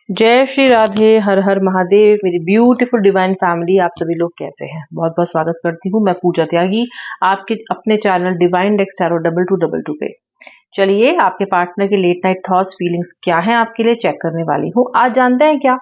जय श्री राधे, हर हर महादेव। मेरी ब्यूटीफुल डिवाइन फैमिली, आप सभी लोग कैसे हैं? बहुत बहुत स्वागत करती हूँ। मैं पूजा त्यागी आपके अपने चैनल डिवाइन डेक्स टैरो 2222 पे। चलिए, आपके पार्टनर के लेट नाइट थॉट्स फीलिंग्स क्या हैं आपके लिए चेक करने वाली हूँ। आज जानते हैं क्या,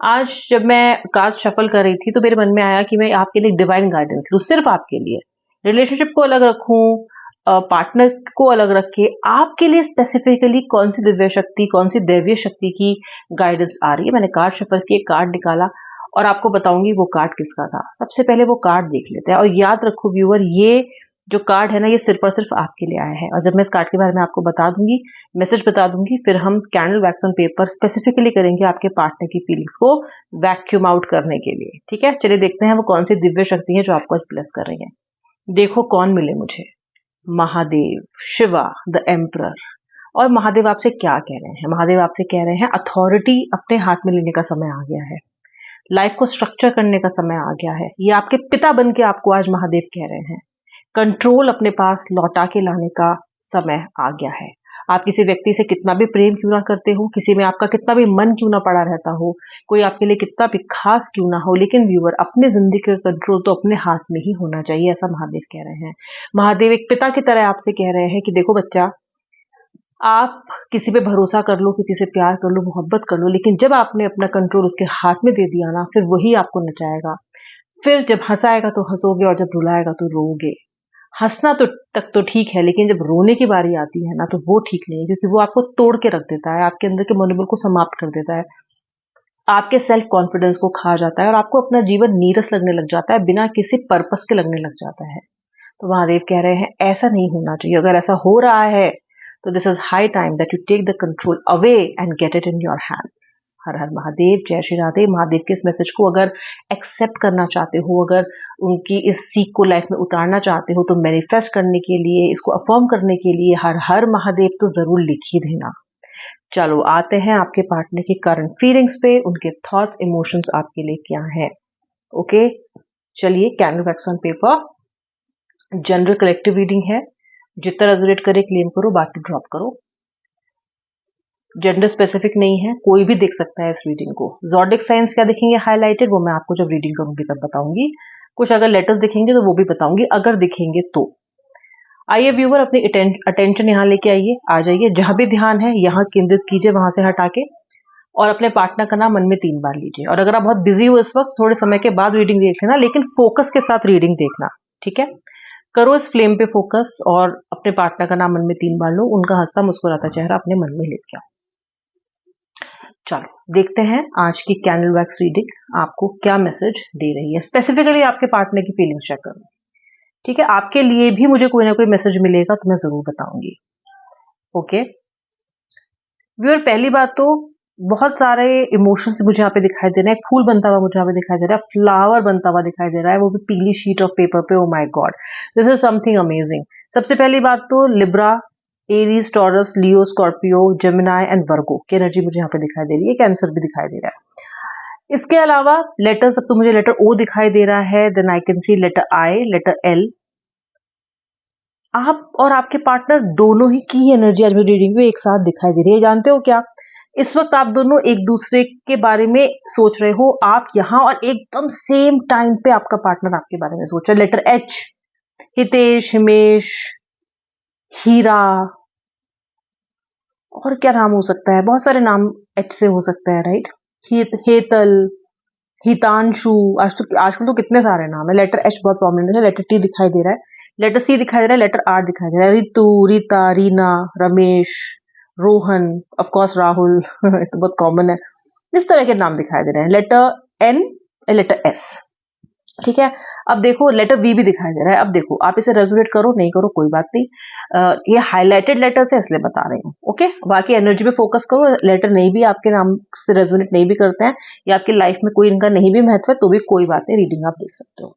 आज जब मैं कार्ड शफल कर रही थी तो मेरे मन में आया कि मैं आपके लिए डिवाइन गाइडेंस लूँ, सिर्फ आपके लिए। रिलेशनशिप को अलग रखूं, पार्टनर को अलग रख के आपके लिए स्पेसिफिकली कौन सी दिव्य शक्ति, कौन सी दैवीय शक्ति की गाइडेंस आ रही है। मैंने कार्ड शफल किए, कार्ड निकाला और आपको बताऊंगी वो कार्ड किसका था। सबसे पहले वो कार्ड देख लेते हैं और याद रखो व्यूअर, ये जो कार्ड है ना, ये सिर्फ और सिर्फ आपके लिए आया है। और जब मैं इस कार्ड के बारे में आपको बता दूंगी, मैसेज बता दूंगी, फिर हम candle wax on paper specifically करेंगे आपके पार्टनर की फीलिंग्स को वैक्यूम आउट करने के लिए। ठीक है, चलिए देखते हैं वो कौन सी दिव्य शक्ति है जो आपको आज ब्लेस कर रही है। देखो कौन मिले मुझे। Mahadev, Shiva the emperor. और महादेव आपसे क्या कह रहे हैं? महादेव आपसे कह रहे हैं अथॉरिटी अपने हाथ में लेने का समय आ गया है, लाइफ को स्ट्रक्चर करने का समय आ गया है। ये आपके पिता बन के आपको आज महादेव कह रहे हैं कंट्रोल अपने पास लौटा के लाने का समय आ गया है। आप किसी व्यक्ति से कितना भी प्रेम क्यों ना करते हो, किसी में आपका कितना भी मन क्यों ना पड़ा रहता हो, कोई आपके लिए कितना भी खास क्यों ना हो, लेकिन व्यूअर अपने जिंदगी का कंट्रोल तो अपने हाथ में ही होना चाहिए, ऐसा महादेव कह रहे हैं। महादेव एक पिता की तरह आपसे कह रहे हैं कि देखो बच्चा, आप किसी पे भरोसा कर लो, किसी से प्यार कर लो, मोहब्बत कर लो, लेकिन जब आपने अपना कंट्रोल उसके हाथ में दे दिया ना, फिर वही आपको नचाएगा। फिर जब हंसाएगा तो हंसोगे और जब रुलाएगा तो रोओगे। हंसना तो तक तो ठीक है, लेकिन जब रोने की बारी आती है ना, तो वो ठीक नहीं है, क्योंकि वो आपको तोड़ के रख देता है, आपके अंदर के मनोबल को समाप्त कर देता है, आपके सेल्फ कॉन्फिडेंस को खा जाता है और आपको अपना जीवन नीरस लगने लग जाता है, बिना किसी पर्पस के लगने लग जाता है। तो महादेव कह रहे हैं ऐसा नहीं होना चाहिए। अगर ऐसा हो रहा है तो this is high time that you take the control away and get it in your hands. हर हर महादेव, जय श्री राधे। महादेव के इस मैसेज को अगर एक्सेप्ट करना चाहते हो, अगर उनकी इस सीख को लाइफ में उतारना चाहते हो, तो मैनिफेस्ट करने के लिए, इसको अफर्म करने के लिए हर हर महादेव तो जरूर लिख ही देना। चलो आते हैं आपके पार्टनर की करंट फीलिंग्स पे, उनके थॉट्स इमोशंस आपके लिए क्या है। ओके, चलिए candle wax on paper, general collective reading है। जितना रेजोनेट करे क्लेम करो, बाकी ड्रॉप करो। जेंडर स्पेसिफिक नहीं है, कोई भी देख सकता है इस रीडिंग को। ज़ोडिक साइंस क्या दिखेंगे हाईलाइटेड, वो मैं आपको जब रीडिंग करूंगी तब बताऊंगी। कुछ अगर लेटर्स दिखेंगे तो वो भी बताऊंगी, अगर दिखेंगे तो। आइए व्यूवर, अपनी अटेंशन यहाँ लेके आइए, आ जाइए। जहां भी ध्यान है यहाँ केंद्रित कीजिए, वहां से हटा के, और अपने पार्टनर का नाम मन में 3 बार लीजिए। और अगर आप बहुत बिजी हो इस वक्त, थोड़े समय के बाद रीडिंग देख लेना, लेकिन फोकस के साथ रीडिंग देखना, ठीक है? करो इस फ्लेम पे फोकस और अपने पार्टनर का नाम मन में 3 बार लो, उनका हंसता मुस्कुराता चेहरा अपने मन में लेके आओ। चलो देखते हैं आज की कैंडल वैक्स रीडिंग आपको क्या मैसेज दे रही है, स्पेसिफिकली आपके पार्टनर की फीलिंग्स चेक करो। ठीक है, आपके लिए भी मुझे कोई ना कोई मैसेज मिलेगा तो मैं जरूर बताऊंगी। ओके व्यूअर, पहली बात तो बहुत सारे इमोशंस मुझे यहाँ पे दिखाई दे रहे हैं। एक फूल बनता हुआ मुझे यहाँ पे दिखाई दे रहा है, फ्लावर बनता हुआ दिखाई दे रहा है, वो भी पीली शीट ऑफ पेपर पे। Oh my God, this is something amazing. सबसे पहली बात तो Libra, Aries, taurus, Leo, Scorpio, Gemini and वर्गो की एनर्जी मुझे यहाँ पे दिखाई दे रही है। कैंसर भी दिखाई दे रहा है। इसके अलावा लेटर्स, अब तो मुझे लेटर ओ दिखाई दे रहा है, then I can see letter I, letter L. आप और आपके पार्टनर दोनों ही की एनर्जी आज मेरी रीडिंग में एक साथ दिखाई दे रही है। जानते हो क्या, इस वक्त आप दोनों एक दूसरे के बारे में सोच रहे हो, आप यहां, और एकदम सेम टाइम पे आपका पार्टनर आपके बारे में सोच रहा है। लेटर एच, हितेश, हिमेश, हीरा, और क्या नाम हो सकता है, बहुत सारे नाम एच से हो सकता है, राइट? हेतल, हितांशु, आजकल तो कितने सारे नाम है। लेटर एच बहुत प्रोमिनेंट है। लेटर टी दिखाई दे रहा है, लेटर सी दिखाई दे रहा है, लेटर आर दिखाई दे रहा है, रितु, रीता, रीना, रमेश, रोहन, ऑफ कोर्स राहुल तो बहुत कॉमन है। इस तरह के नाम दिखाई दे रहे हैं। लेटर एन, लेटर एस, ठीक है। अब देखो लेटर वी भी दिखाई दे रहा है। अब देखो, आप इसे रेजोनेट करो नहीं करो कोई बात नहीं, ये हाईलाइटेड लेटर्स है इसलिए बता रही हूँ। ओके, बाकी एनर्जी पे फोकस करो। लेटर नहीं भी आपके नाम से रेजोनेट नहीं भी करते हैं, या आपकी लाइफ में कोई इनका नहीं भी महत्व है, तो भी कोई बात नहीं, रीडिंग आप देख सकते हो।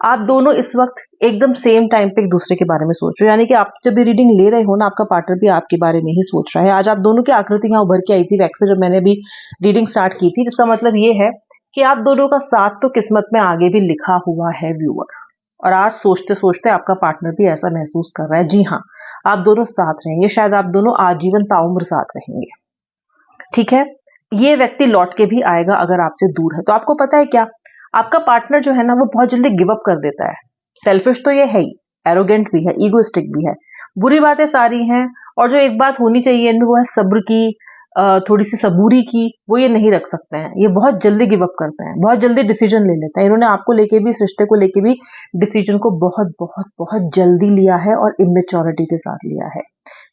आप दोनों इस वक्त एकदम सेम टाइम पे एक दूसरे के बारे में सोच रहे हो, यानी कि आप जब भी रीडिंग ले रहे हो ना, आपका पार्टनर भी आपके बारे में ही सोच रहा है। आज आप दोनों की आकृति यहाँ उभर के आई थी वैक्स में जब मैंने अभी रीडिंग स्टार्ट की थी, जिसका मतलब ये है कि आप दोनों का साथ तो किस्मत में आगे भी लिखा हुआ है व्यूअर। और आज सोचते सोचते आपका पार्टनर भी ऐसा महसूस कर रहा है। जी हाँ, आप दोनों साथ रहेंगे, शायद आप दोनों आजीवन ताउम्र साथ रहेंगे। ठीक है, ये व्यक्ति लौट के भी आएगा अगर आपसे दूर है। तो आपको पता है क्या, आपका पार्टनर जो है ना वो बहुत जल्दी गिव अप कर देता है। सेल्फिश तो ये है ही, एरोगेंट भी है, ईगोइस्टिक भी है, बुरी बातें सारी हैं। और जो एक बात होनी चाहिए इनमें वो है सब्र की, थोड़ी सी सबूरी की, वो ये नहीं रख सकते हैं। ये बहुत जल्दी गिव अप करते हैं, बहुत जल्दी डिसीजन ले लेते हैं। इन्होंने आपको लेके भी, इस रिश्ते को लेके भी डिसीजन को बहुत बहुत बहुत जल्दी लिया है और इमेच्योरिटी के साथ लिया है।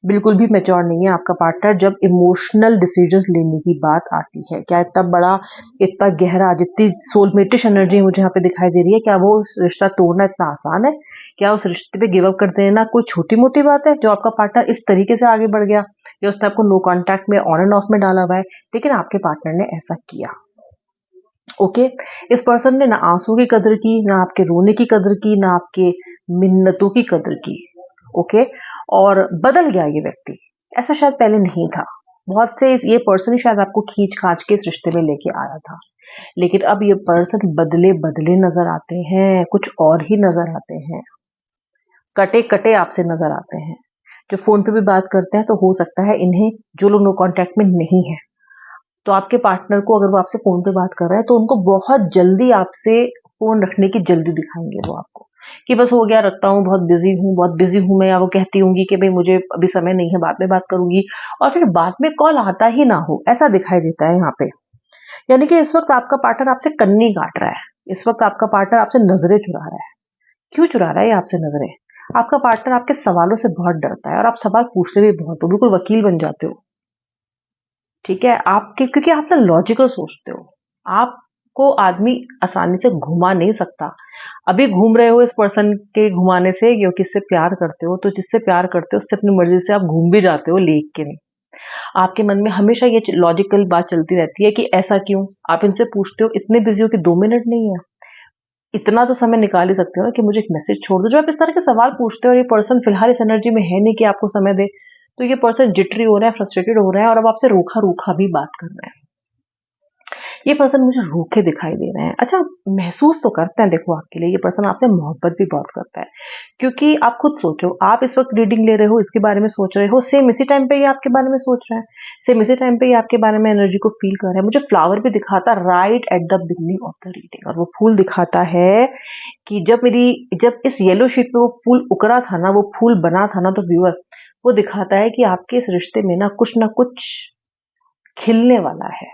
बिल्कुल भी मैच्योर नहीं है आपका पार्टनर जब इमोशनल डिसीजंस लेने की बात आती है। क्या इतना बड़ा, इतना गहरा, जितनी सोलमेटिश एनर्जी मुझे यहाँ पे दिखाई दे रही है, क्या वो रिश्ता तोड़ना इतना आसान है? क्या उस रिश्ते पे गिव अप कर देना कोई छोटी मोटी बात है? जो आपका पार्टनर इस तरीके से आगे बढ़ गया, या उसने आपको नो कॉन्टैक्ट में, ऑन एंड ऑफ में डाला हुआ है, लेकिन आपके पार्टनर ने ऐसा किया। ओके, इस पर्सन ने ना आंसू की कदर की, ना आपके रोने की कदर की, ना आपके मिन्नतों की कदर की। ओके, और बदल गया ये व्यक्ति, ऐसा शायद पहले नहीं था। बहुत से ये पर्सन ही शायद आपको खींच खाच के इस रिश्ते में लेके आया था, लेकिन अब ये पर्सन बदले बदले नजर आते हैं, कुछ और ही नजर आते हैं, कटे कटे आपसे नजर आते हैं। जो फोन पे भी बात करते हैं तो हो सकता है इन्हें, जो लोग नो कॉन्टैक्ट में नहीं है, तो आपके पार्टनर को अगर वो आपसे फोन पे बात कर रहे हैं तो उनको बहुत जल्दी आपसे फोन रखने की जल्दी दिखाएंगे वो आपको, कि बस हो गया, रखता हूँ, बहुत बिजी हूँ मैं। या वो कहती होंगी कि भाई मुझे अभी समय नहीं है, बाद में बात करूंगी, और फिर बाद में कॉल आता ही ना हो, ऐसा दिखाई देता है यहाँ पे। यानी कि इस वक्त आपका पार्टनर आपसे कन्नी काट रहा है, इस वक्त आपका पार्टनर आपसे नजरें चुरा रहा है। क्यों चुरा रहा है ये आपसे नजरें? आपका पार्टनर आपके सवालों से बहुत डरता है, और आप सवाल पूछते भी बहुत हो, बिल्कुल वकील बन जाते हो। ठीक है, आपके, क्योंकि आप ना लॉजिकल सोचते हो, आपको आदमी आसानी से घुमा नहीं सकता। अभी घूम रहे हो इस पर्सन के घुमाने से, क्योंकि इससे प्यार करते हो, तो जिससे प्यार करते हो उससे अपनी मर्जी से आप घूम भी जाते हो, लेक के नहीं। आपके मन में हमेशा ये लॉजिकल बात चलती रहती है कि ऐसा क्यों। आप इनसे पूछते हो, इतने बिजी हो कि 2 मिनट नहीं है, इतना तो समय निकाल ही सकते हो ना कि मुझे एक मैसेज छोड़ दो। जो आप इस तरह के सवाल पूछते हो और ये पर्सन फिलहाल इस एनर्जी में है नहीं कि आपको समय दे, तो ये पर्सन जिटरी हो रहा है, फ्रस्ट्रेटेड हो रहा है, और अब आपसे रूखा रूखा भी बात कर रहा है। ये पर्सन मुझे रूखे दिखाई दे रहे हैं। अच्छा, महसूस तो करते हैं, देखो आपके लिए ये पर्सन आपसे मोहब्बत भी बहुत करता है, क्योंकि आप खुद सोचो, आप इस वक्त रीडिंग ले रहे हो, इसके बारे में सोच रहे हो, सेम इसी टाइम पे ये आपके बारे में सोच रहा है, सेम इसी टाइम पे ये आपके बारे में एनर्जी को फील कर रहा है। मुझे फ्लावर भी दिखाता right at the beginning of the reading, और वो फूल दिखाता है कि जब इस येलो शीट पे वो फूल उकरा था ना, वो फूल बना था ना, तो व्यूअर, वो दिखाता है कि आपके इस रिश्ते में ना कुछ खिलने वाला है,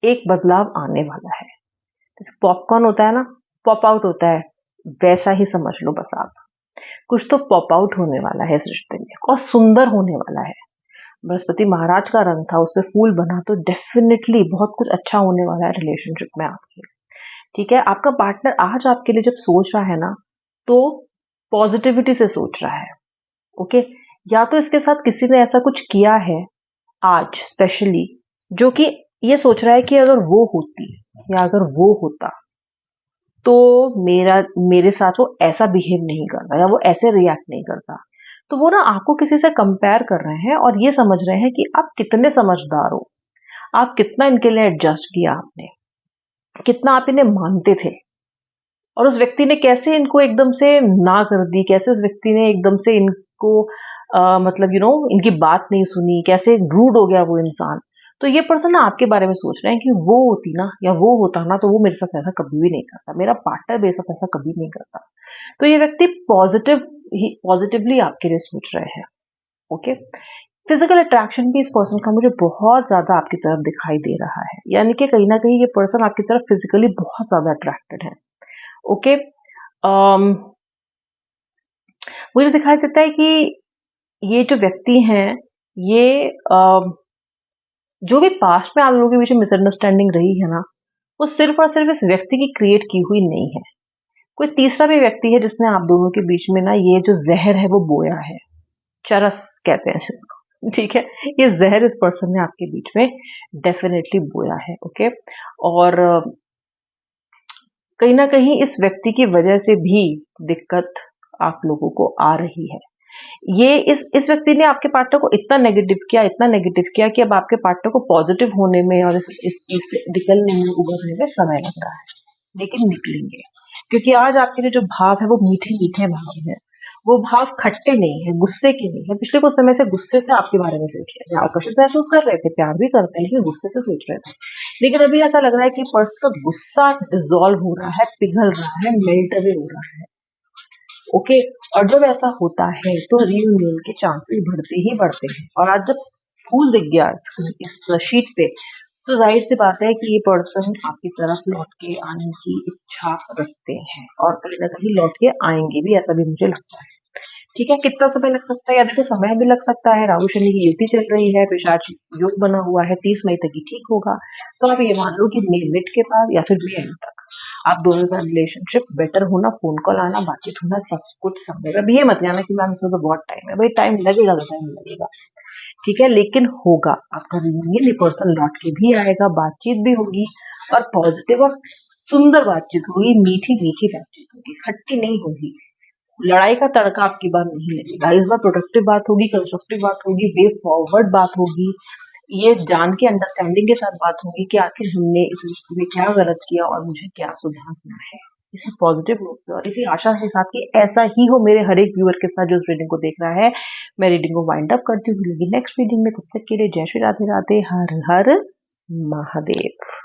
एक बदलाव आने वाला है। जैसे पॉपकॉर्न होता है ना, पॉप आउट होता है, वैसा ही समझ लो बस आप। कुछ तो पॉप आउट होने वाला है इस रिश्ते में, और सुंदर होने वाला है। बृहस्पति महाराज का रंग था, उस पर फूल बना, तो डेफिनेटली बहुत कुछ अच्छा होने वाला है रिलेशनशिप में आपके। ठीक है, आपका पार्टनर आज आपके लिए जब सोच रहा है ना, तो पॉजिटिविटी से सोच रहा है। ओके, या तो इसके साथ किसी ने ऐसा कुछ किया है आज स्पेशली, जो कि ये सोच रहा है कि अगर वो होती या अगर वो होता तो मेरे साथ वो ऐसा बिहेव नहीं करता, या वो ऐसे रिएक्ट नहीं करता। तो वो ना आपको किसी से कंपेयर कर रहे हैं, और ये समझ रहे हैं कि आप कितने समझदार हो, आप कितना इनके लिए एडजस्ट किया आपने, कितना आप इन्हें मानते थे, और उस व्यक्ति ने कैसे इनको एकदम से ना कर दी, कैसे उस व्यक्ति ने एकदम से इनको मतलब इनकी बात नहीं सुनी, कैसे रूड हो गया वो इंसान। तो ये पर्सन ना आपके बारे में सोच रहे हैं कि वो होती ना, या वो होता ना, तो वो मेरे साथ ऐसा कभी भी नहीं करता, मेरा पार्टनर मेरे साथ ऐसा कभी नहीं करता। तो ये व्यक्ति पॉजिटिवली आपके लिए सोच रहे हैं। ओके, फिजिकल अट्रैक्शन भी इस पर्सन का मुझे बहुत ज्यादा आपकी तरफ दिखाई दे रहा है, यानी कि कहीं ना कहीं ये पर्सन आपकी तरफ फिजिकली बहुत ज्यादा अट्रैक्टेड है। ओके, मुझे दिखाई देता है कि ये जो व्यक्ति हैं, ये जो भी पास्ट में आप लोगों के बीच में मिसअंडरस्टैंडिंग रही है ना, वो सिर्फ और सिर्फ इस व्यक्ति की क्रिएट की हुई नहीं है। कोई तीसरा भी व्यक्ति है जिसने आप दोनों के बीच में ना ये जो जहर है वो बोया है, चरस कहते हैं इसको। ठीक है, ये जहर इस पर्सन ने आपके बीच में डेफिनेटली बोया है। ओके, और कहीं ना कहीं इस व्यक्ति की वजह से भी दिक्कत आप लोगों को आ रही है। ये इस व्यक्ति ने आपके पार्टनर को इतना नेगेटिव किया कि अब आपके पार्टनर को पॉजिटिव होने में और इस चीज से निकलने में, उभरने में समय लग रहा है, लेकिन निकलेंगे, क्योंकि आज आपके लिए जो भाव है वो मीठे मीठे भाव है, वो भाव खट्टे नहीं है, गुस्से के नहीं है। पिछले कुछ समय से गुस्से से आपके बारे में सोच रहे थे, आकर्षित महसूस कर रहे थे, प्यार भी करते हैं लेकिन गुस्से से सोच रहे थे। लेकिन अभी ऐसा लग रहा है कि पर्सन का गुस्सा डिसॉल्व हो रहा है, पिघल रहा है, मेल्ट अवे हो रहा है। ओके। और जब ऐसा होता है तो रियूनियन के चांसेस बढ़ते ही बढ़ते हैं। और आज जब फूल दिख गया इस शीट पे, तो जाहिर सी बात है कि ये पर्सन आपकी तरफ लौट के आने की इच्छा रखते हैं और कहीं ना कहीं लौट के आएंगे भी, ऐसा भी मुझे लगता है। ठीक है, कितना समय लग सकता है? या देखो, समय भी लग सकता है। राहु शनि की युति चल रही है, पिशाच योग बना हुआ है, 30 मई तक ही ठीक होगा। तो आप ये मान लो कि मई मिड के बाद या फिर मई एंड तक आप दोनों का रिलेशनशिप बेटर होना, फोन कॉल आना, बातचीत होना, सब कुछ संभव है। अब ये मत जाना कि मैम इसमें तो बहुत टाइम है। भाई टाइम लगेगा तो टाइम लगेगा, ठीक है, लेकिन होगा आपका रियूनियन। ये पर्सन लौट के भी आएगा, बातचीत भी होगी और पॉजिटिव और सुंदर बातचीत होगी, मीठी मीठी बातचीत होगी, खट्टी नहीं होगी। लड़ाई का तड़का आपकी बार नहीं लगेगा। इस बार प्रोडक्टिव बात होगी, कंस्ट्रक्टिव बात होगी, वे फॉरवर्ड बात होगी। ये जान के अंडरस्टैंडिंग के साथ बात होगी कि आखिर हमने इस रिश्ते में क्या गलत किया और मुझे क्या सुधारना है। इसी पॉजिटिव रूप से और इसी आशा के साथ कि ऐसा ही हो मेरे हर एक व्यूअर के साथ जो इस रीडिंग को देख रहा है। मैं रीडिंग को वाइंड अप करती हूँ, मिलूंगी नेक्स्ट रीडिंग में। तब तक के लिए जय श्री राधे राधे, हर हर महादेव।